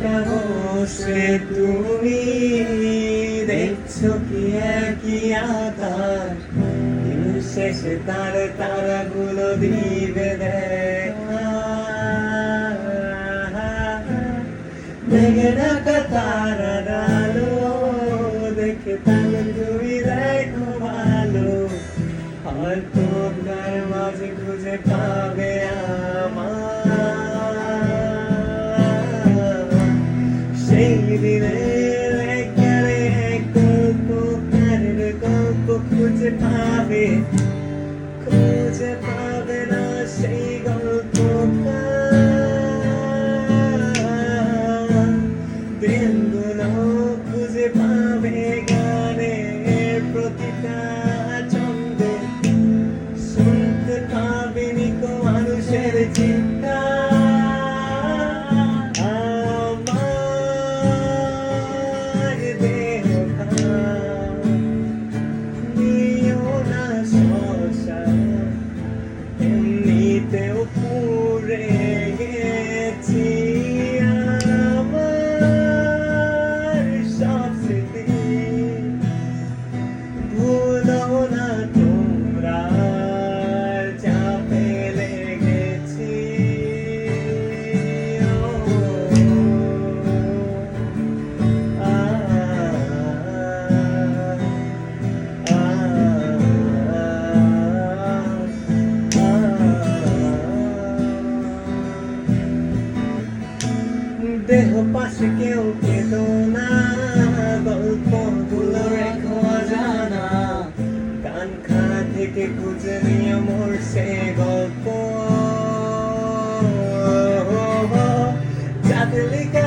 বসে তুমি দেখছো কি একই আকাশ, দিন শেষে তার তারাগুলো দিবে দেখা। দেখে ঢাকা তারার আলো দেখে তাকে তুমি দেখো ভালো, হয়তো তার মাঝে খুঁজে পাবে আমার সেই দিনের একেবারে গল্প, কারের গল্প খুঁজে পাবে না সেই গল্প। দিনগুলো খুঁজে পাবে গানের প্রতিটা ছন্দে, শুনতে পাবে নিকো মানুষের চিৎকার। আমার দেহ নিও না শ্মশান, এমনিতেও পুড়ে গেছি আমার সব স্মৃতি। ভুলো না তোমরা যা ফেলে গেছি। দেহ পাশে কেউ কেঁদো না, গল্পগুলো রেখো জানা, গান খানা থেকে খুঁজে নিয়ে মোর সে গল্প যাতে লিখে